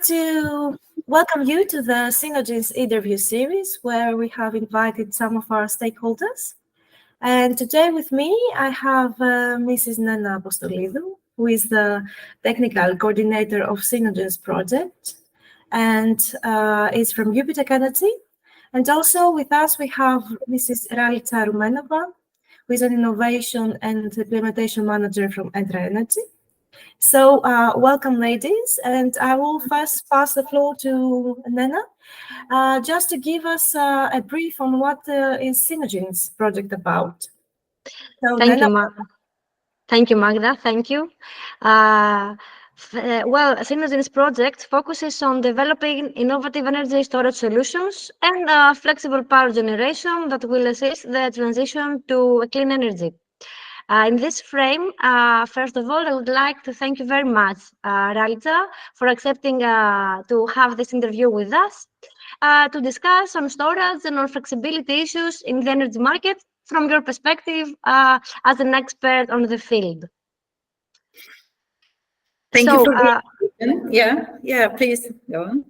to welcome you to the SINNOGENES interview series, where we have invited some of our stakeholders. And today with me, I have Mrs. Nana Apostolidou, who is the technical coordinator of SINNOGENES project and is from UBITECH Energy. And also with us, we have Mrs. Ralitsa Rumenova, who is an innovation and implementation manager from Entra Energy. So welcome, ladies, and I will first pass the floor to Nana, just to give us a brief on what is SINNOGENES project about. So, Thank Nana, you, Magda. Thank you, Magda. Thank you. Well, SINNOGENES project focuses on developing innovative energy storage solutions and flexible power generation that will assist the transition to clean energy. In this frame, first of all, I would like to thank you very much, Ralitsa, for accepting to have this interview with us to discuss on storage and on flexibility issues in the energy market from your perspective as an expert on the field. Thank you for the invitation. Yeah, please go on.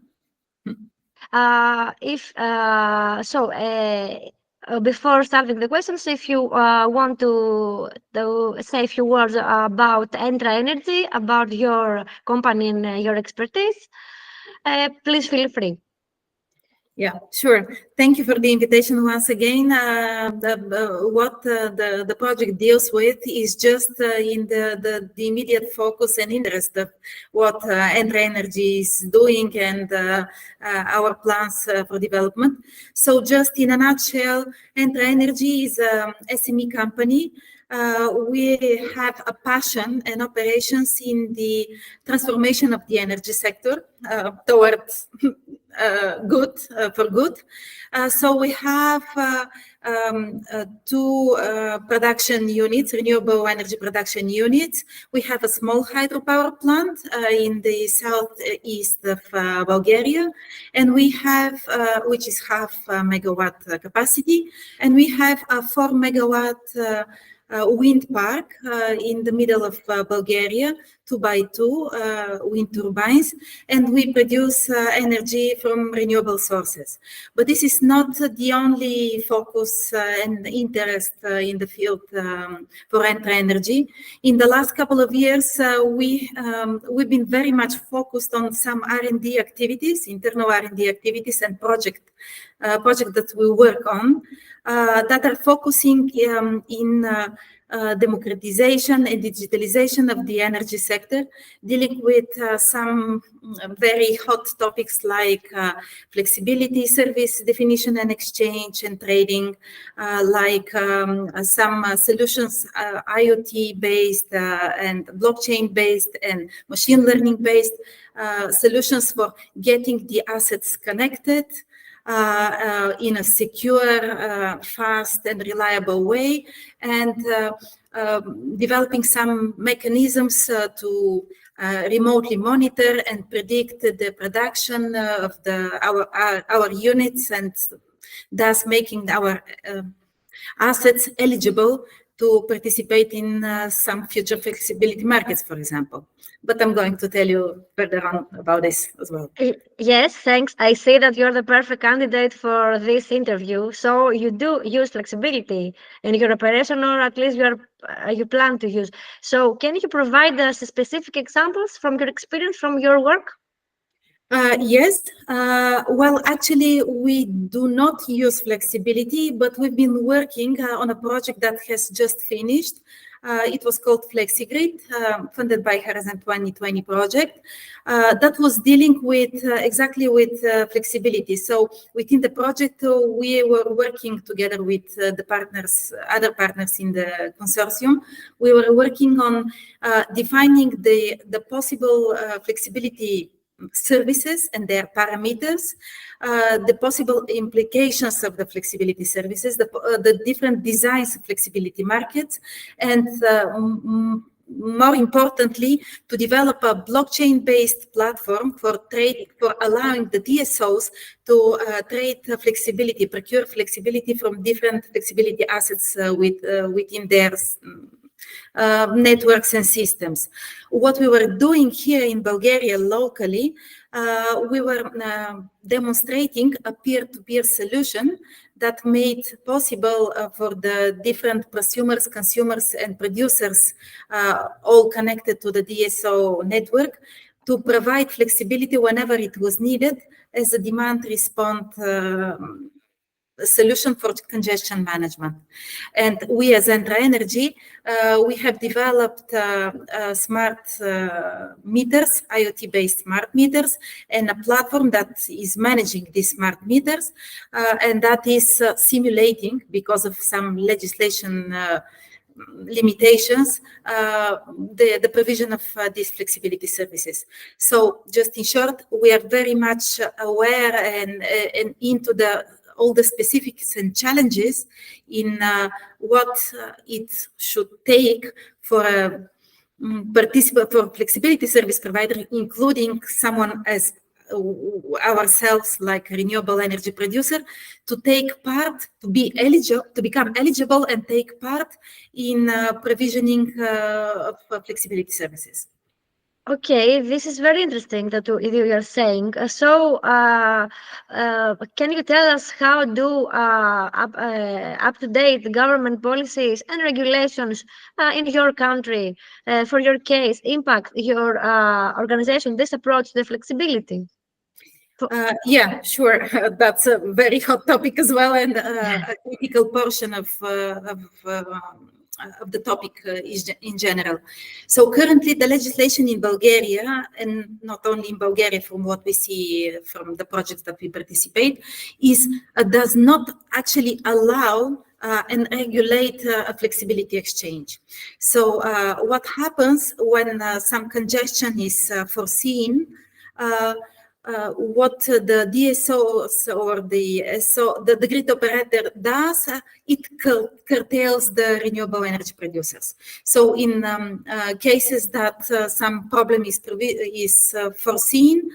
Before starting the questions, if you want to say a few words about Entra Energy, about your company and your expertise, please feel free. Yeah, sure. Thank you for the invitation once again. What the project deals with is just in the immediate focus and interest of what Entra Energy is doing and our plans for development. So just in a nutshell, Entra Energy is a SME company. We have a passion and operations in the transformation of the energy sector towards good. So we have two production units, renewable energy production units. We have a small hydropower plant in the southeast of Bulgaria, and we have, which is half megawatt capacity, and we have a 4 megawatt wind park in the middle of Bulgaria, 2x2 wind turbines, and we produce energy from renewable sources. But this is not the only focus and interest in the field for Entra Energy. In the last couple of years, we've been very much focused on some R&D activities, internal R&D activities and projects that we work on that are focusing in democratization and digitalization of the energy sector, dealing with some very hot topics like flexibility, service definition and exchange and trading, like some solutions IoT-based and blockchain-based and machine learning-based solutions for getting the assets connected in a secure, fast and reliable way, and developing some mechanisms to remotely monitor and predict the production of our units, and thus making our assets eligible to participate in some future flexibility markets, for example. But I'm going to tell you further on about this as well. Yes, thanks. I see that you're the perfect candidate for this interview. So you do use flexibility in your operation, or at least you plan to use. So can you provide us specific examples from your experience, from your work? Yes. Well, actually, we do not use flexibility, but we've been working on a project that has just finished. It was called FlexiGrid, funded by Horizon 2020 project, that was dealing with exactly with flexibility. So within the project, we were working together with the partners, other partners in the consortium. We were working on defining the possible flexibility services and their parameters, the possible implications of the flexibility services, the different designs of flexibility markets, and more importantly, to develop a blockchain-based platform for trading, for allowing the DSOs to trade flexibility, procure flexibility from different flexibility assets within their networks and systems. What we were doing here in Bulgaria locally, we were demonstrating a peer-to-peer solution that made possible for the different prosumers, consumers, and producers, all connected to the DSO network, to provide flexibility whenever it was needed as a demand response solution for congestion management. And we as Entra Energy, we have developed smart meters, IoT-based smart meters, and a platform that is managing these smart meters, and that is simulating, because of some legislation limitations, the provision of these flexibility services. So just in short, we are very much aware and into all the specifics and challenges in what it should take for a flexibility service provider, including someone as ourselves, like a renewable energy producer, to take part, to become eligible and take part in provisioning of flexibility services. Okay, this is very interesting that you are saying. So, can you tell us how do up-to-date government policies and regulations in your country, for your case, impact your organization, this approach, the flexibility? Yeah, sure. That's a very hot topic as well, and a critical portion of the topic in general. So currently the legislation in Bulgaria, and not only in Bulgaria, from what we see from the projects that we participate, does not actually allow and regulate a flexibility exchange. So what happens when some congestion is foreseen, what the DSOs or the grid operator does, it curtails the renewable energy producers. So in cases that some problem is foreseen,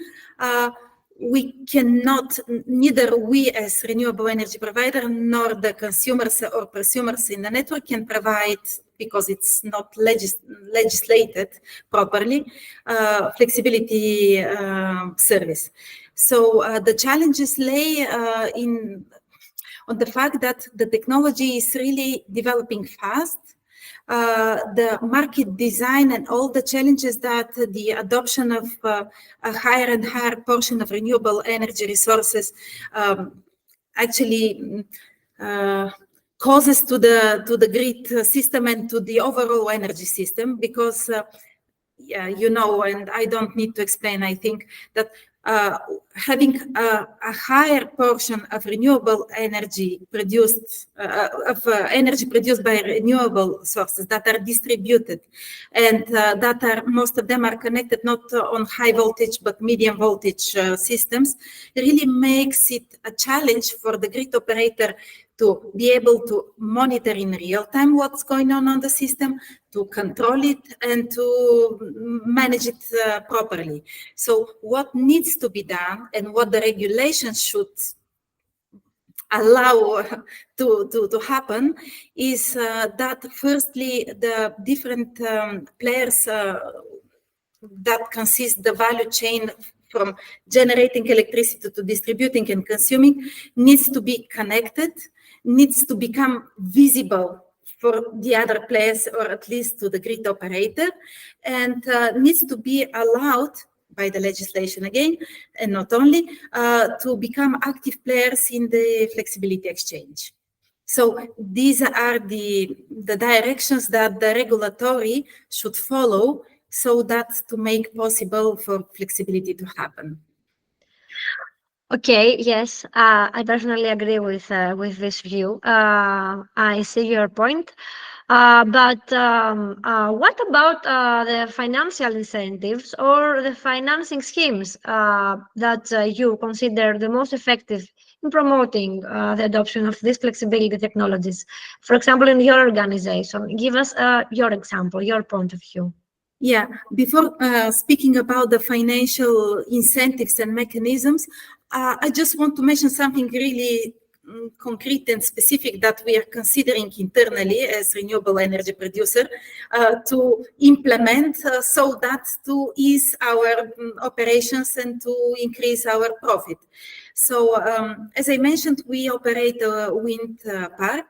we cannot, neither we as renewable energy provider nor the consumers or prosumers in the network can provide, because it's not legislated properly, flexibility service. So the challenges lay on the fact that the technology is really developing fast. The market design and all the challenges that the adoption of a higher and higher portion of renewable energy resources actually causes to the grid system and to the overall energy system, because you know, and I don't need to explain, I think, that having a higher portion of renewable energy produced, energy produced by renewable sources that are distributed, and that are, most of them are connected not on high voltage but medium voltage systems, really makes it a challenge for the grid operator to be able to monitor in real time what's going on the system, to control it, and to manage it properly. So what needs to be done and what the regulations should allow to happen is that firstly, the different players that consist the value chain from generating electricity to distributing and consuming needs to be connected, needs to become visible for the other players, or at least to the grid operator, and needs to be allowed by the legislation again, and not only, to become active players in the flexibility exchange. So these are the directions that the regulatory should follow, so that to make possible for flexibility to happen. Okay, yes, I personally agree with this view. I see your point. But what about the financial incentives or the financing schemes that you consider the most effective in promoting the adoption of these flexibility technologies? For example, in your organization, give us your example, your point of view. Yeah, before speaking about the financial incentives and mechanisms, I just want to mention something really concrete and specific that we are considering internally as renewable energy producer to implement so that to ease our operations and to increase our profit. So as I mentioned, we operate a wind park.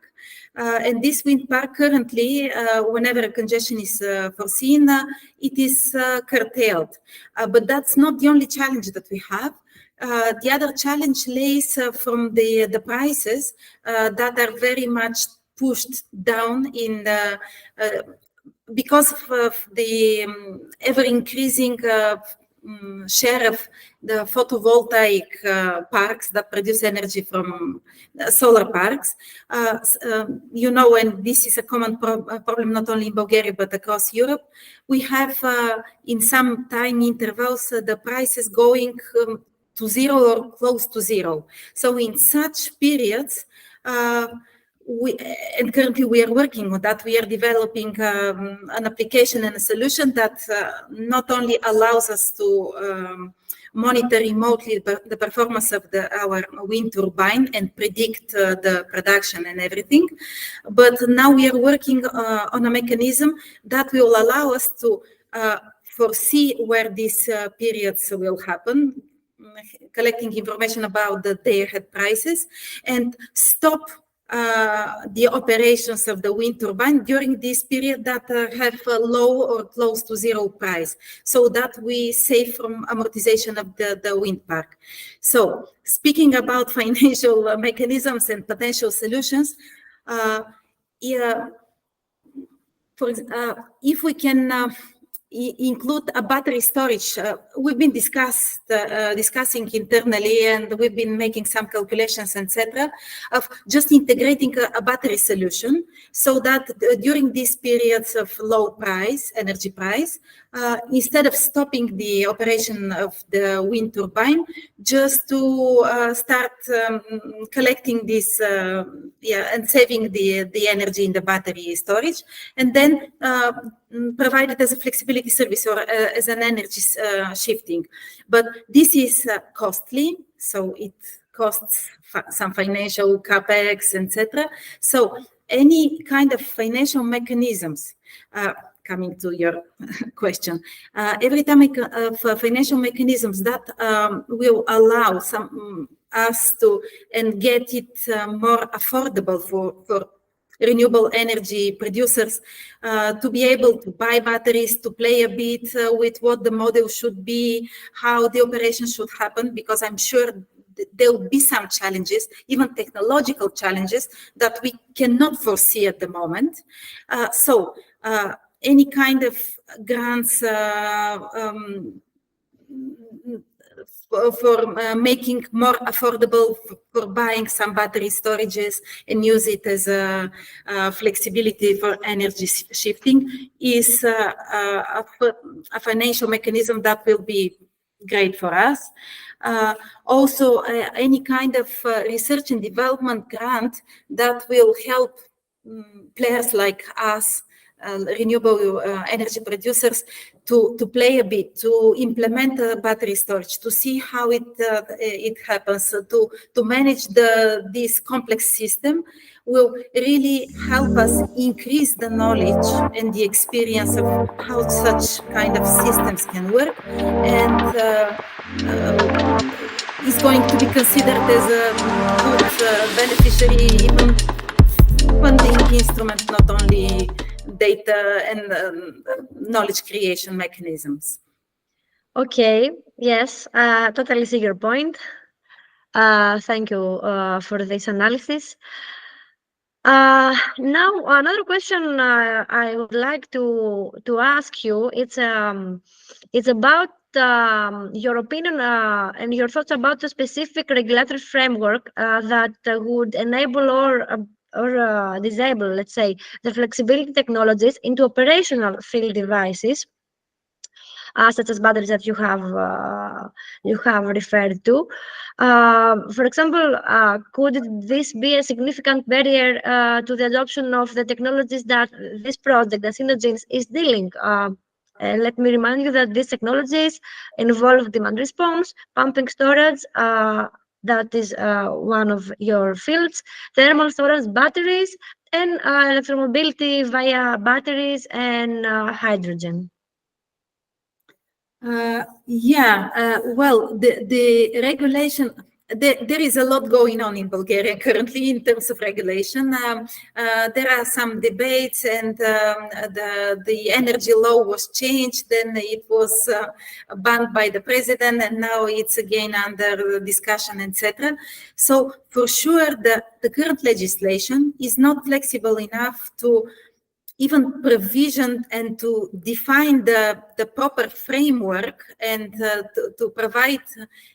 And this wind park currently, whenever a congestion is foreseen, it is curtailed. But that's not the only challenge that we have. The other challenge lays from the prices that are very much pushed down in the, because of the ever-increasing share of the photovoltaic parks that produce energy from solar parks. You know, and this is a common problem not only in Bulgaria but across Europe, we have in some time intervals the prices going to zero or close to zero. So in such periods, and currently we are working on that. We are developing an application and a solution that not only allows us to monitor remotely the performance of our wind turbine and predict the production and everything, but now we are working on a mechanism that will allow us to foresee where these periods will happen, collecting information about the day-ahead prices, and stop the operations of the wind turbine during this period that have a low or close to zero price, so that we save from amortization of the wind park. So speaking about financial mechanisms and potential solutions, if we can include a battery storage. We've been discussing internally, and we've been making some calculations, etc., of just integrating a battery solution, so that during these periods of low energy price, instead of stopping the operation of the wind turbine, just to start collecting this and saving the energy in the battery storage, and then provide it as a flexibility service or as an energy shifting. But this is costly, so it costs some financial capex, etc. So any kind of financial mechanisms, coming to your question, every time of financial mechanisms that will allow us to and get it more affordable for renewable energy producers to be able to buy batteries, to play a bit with what the model should be, how the operation should happen, because I'm sure there will be some challenges, even technological challenges, that we cannot foresee at the moment. So any kind of grants for making more affordable for buying some battery storages and use it as a flexibility for energy shifting is a financial mechanism that will be great for us. Also, any kind of research and development grant that will help players like us, renewable energy producers, to play a bit, to implement battery storage, to see how it happens, to manage this complex system will really help us increase the knowledge and the experience of how such kind of systems can work, and is going to be considered as a good beneficiary, even funding instrument, not only data and knowledge creation mechanisms. Okay, yes, totally see your point. Thank you for this analysis. Now, another question I would like to ask you, it's about your opinion and your thoughts about the specific regulatory framework that would enable or disable, let's say, the flexibility technologies into operational field devices, such as batteries that you have referred to. For example, could this be a significant barrier to the adoption of the technologies that this project, the SINNOGENES, is dealing? Let me remind you that these technologies involve demand response, pumping storage, that is one of your fields, thermal storage batteries, and electromobility via batteries and hydrogen. Well, the regulation, there is a lot going on in Bulgaria currently in terms of regulation. There are some debates, and the energy law was changed, then it was banned by the president, and now it's again under discussion, etc. So for sure, the current legislation is not flexible enough to even provision and to define the proper framework and to provide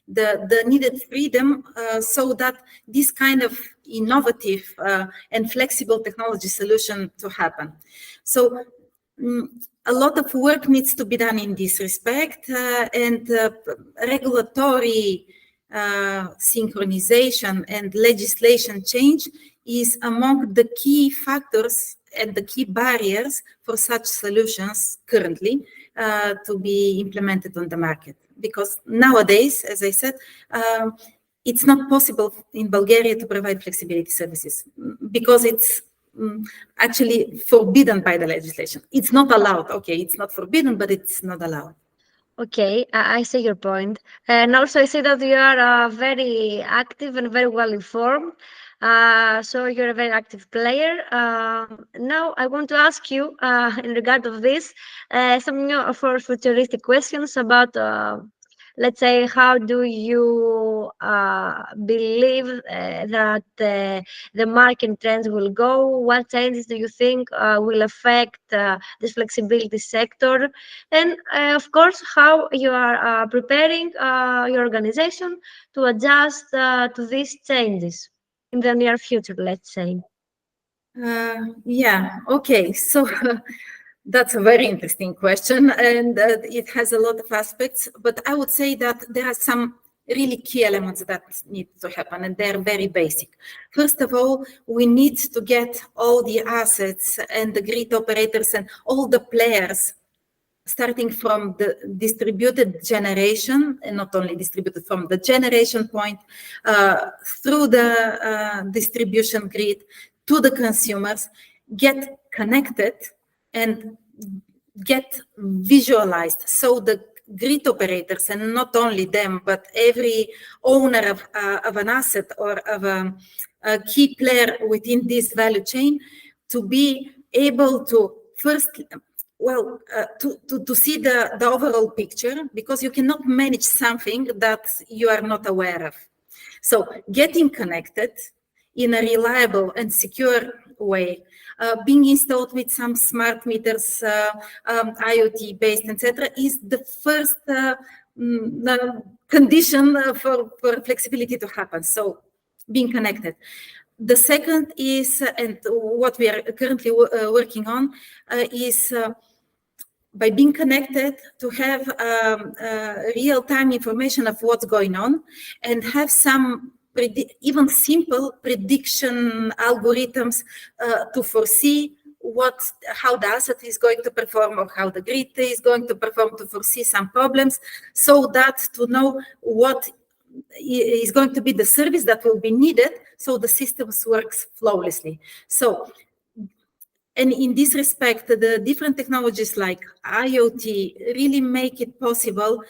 the needed freedom so that this kind of innovative and flexible technology solution to happen. So a lot of work needs to be done in this respect, and regulatory synchronization and legislation change is among the key factors and the key barriers for such solutions currently to be implemented on the market. Because nowadays, as I said, it's not possible in Bulgaria to provide flexibility services because it's actually forbidden by the legislation. It's not allowed. Okay, it's not forbidden, but it's not allowed. Okay, I see your point. And also I see that you are very active and very well informed. So you're a very active player. Now I want to ask you in regard of this, some for futuristic questions about, let's say, how do you believe that the market trends will go? What changes do you think will affect this flexibility sector? And of course, how you are preparing your organization to adjust to these changes in the near future, let's say. Okay. So that's a very interesting question, and it has a lot of aspects, but I would say that there are some really key elements that need to happen, and they're very basic. First of all, we need to get all the assets and the grid operators and all the players, starting from the distributed generation, and not only distributed from the generation point, through the distribution grid to the consumers, get connected and get visualized. So the grid operators, and not only them, but every owner of an asset or of a key player within this value chain, to be able to first, to see the overall picture, because you cannot manage something that you are not aware of. So getting connected in a reliable and secure way, being installed with some smart meters, IoT based, etc., is the first condition for flexibility to happen. So being connected. The second is, and what we are currently working on, is by being connected, to have real-time information of what's going on, and have some even simple prediction algorithms to foresee how the asset is going to perform, or how the grid is going to perform, to foresee some problems, so that to know what is going to be the service that will be needed, so the systems works flawlessly. So, and in this respect, the different technologies like IoT really make it possible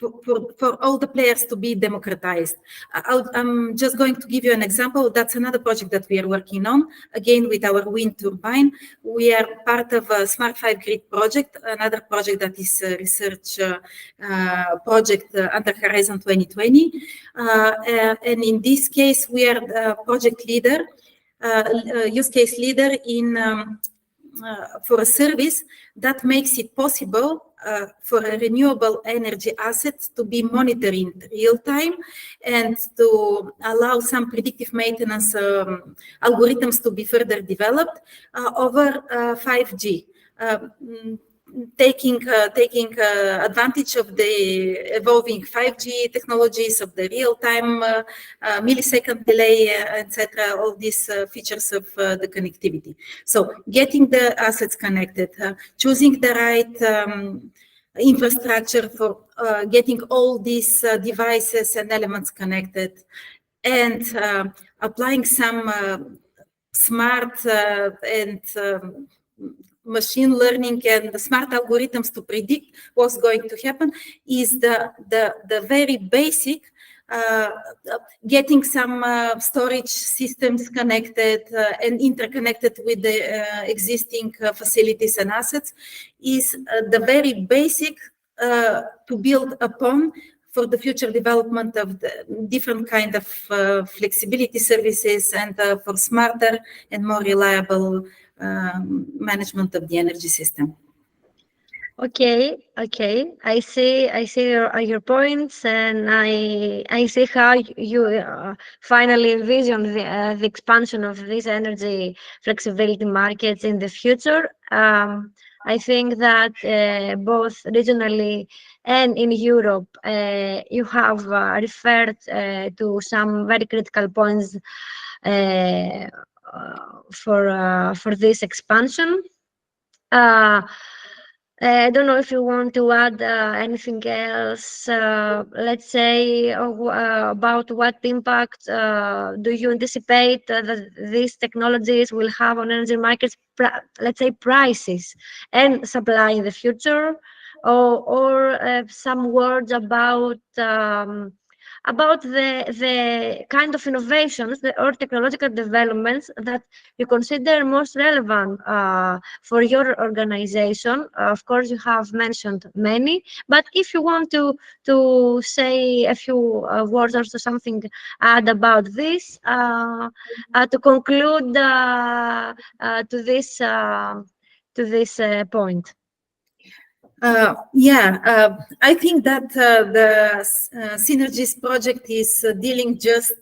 for all the players to be democratized. I'm just going to give you an example. That's another project that we are working on, again with our wind turbine. We are part of a Smart 5 Grid project, another project that is a research project under Horizon 2020. And in this case, we are the project leader, use case leader in for a service that makes it possible for a renewable energy asset to be monitored in real time, and to allow some predictive maintenance algorithms to be further developed over 5G. Taking advantage of the evolving 5G technologies, of the real-time millisecond delay, etc., all these features of the connectivity. So getting the assets connected, choosing the right infrastructure for getting all these devices and elements connected, and applying some smart and machine learning and the smart algorithms to predict what's going to happen is the very basic. Getting some storage systems connected and interconnected with the existing facilities and assets is the very basic to build upon for the future development of the different kind of flexibility services and for smarter and more reliable management of the energy system. Okay, I see your points, and I see how you finally envision the expansion of these energy flexibility markets in the future. I think that both regionally and in Europe, you have referred to some very critical points for this expansion. I don't know if you want to add anything else. Let's say about what impact do you anticipate that these technologies will have on energy markets, let's say prices and supply in the future, or some words about the kind of innovations or technological developments that you consider most relevant for your organization. Of course, you have mentioned many, but if you want to say a few words or something add about this to conclude to this point. I think that the Synergies project is dealing just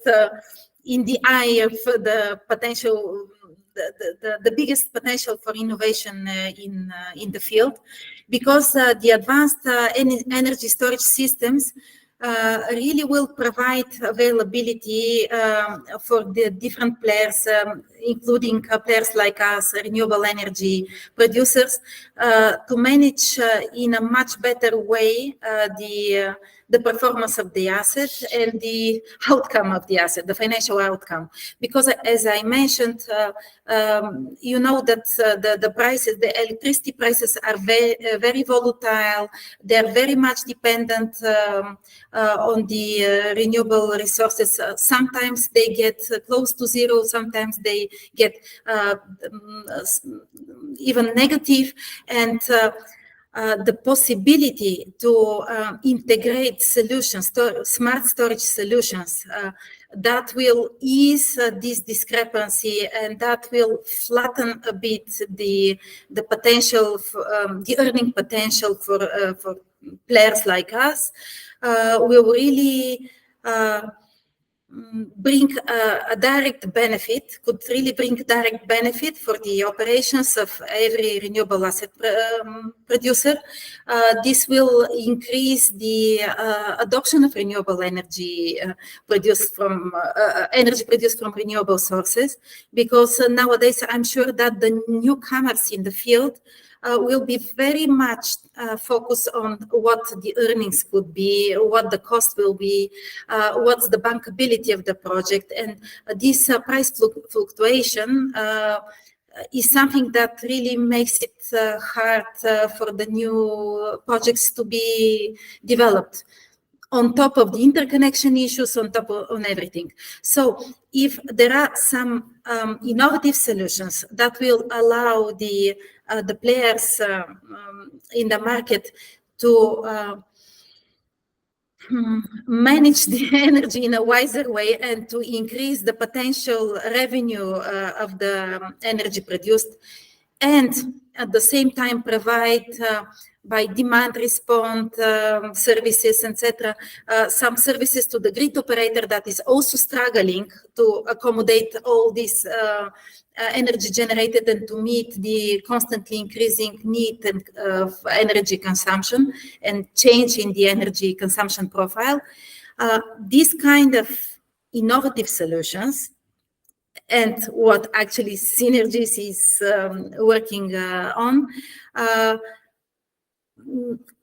in the eye of the potential, the biggest potential for innovation in the field, because the advanced energy storage systems really will provide availability for the different players, including players like us, renewable energy producers, to manage in a much better way the performance of the asset and the outcome of the asset, the financial outcome. Because as I mentioned, you know that the prices, the electricity prices are very volatile. They're very much dependent on the renewable resources. Sometimes they get close to zero, sometimes they get even negative, and the possibility to integrate solutions, smart storage solutions, that will ease this discrepancy and that will flatten a bit the potential, the earning potential for players like us, will really bring a direct benefit, could really bring direct benefit for the operations of every renewable asset producer. This will increase the adoption of renewable energy produced from renewable sources, because nowadays I'm sure that the newcomers in the field will be very much focused on what the earnings could be, what the cost will be, what's the bankability of the project. And this price fluctuation is something that really makes it hard for the new projects to be developed, on top of the interconnection issues, on top of everything. So if there are some innovative solutions that will allow the players in the market to manage the energy in a wiser way and to increase the potential revenue of the energy produced, and at the same time provide by demand response services, etc., some services to the grid operator that is also struggling to accommodate all this energy generated and to meet the constantly increasing need of energy consumption and change in the energy consumption profile. This kind of innovative solutions, and what actually Synergies is working on,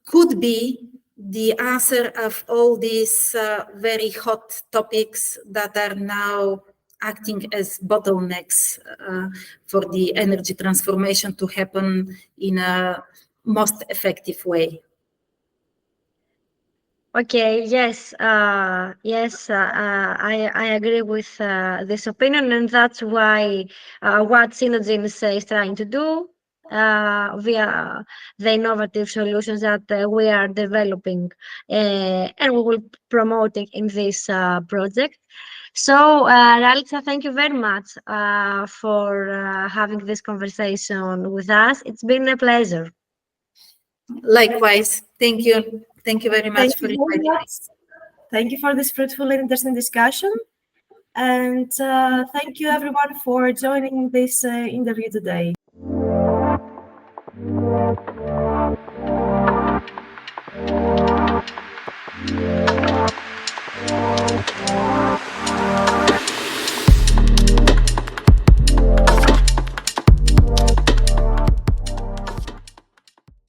could be the answer of all these very hot topics that are now acting as bottlenecks for the energy transformation to happen in a most effective way. Okay, yes, I agree with this opinion, and that's why what SINNOGENES is trying to do via the innovative solutions that we are developing, and we will promote it in this project. So, Ralitsa, thank you very much for having this conversation with us. It's been a pleasure. Likewise, thank you. Thank you very much for inviting me. Thank you for this fruitful and interesting discussion. And thank you everyone for joining this interview today.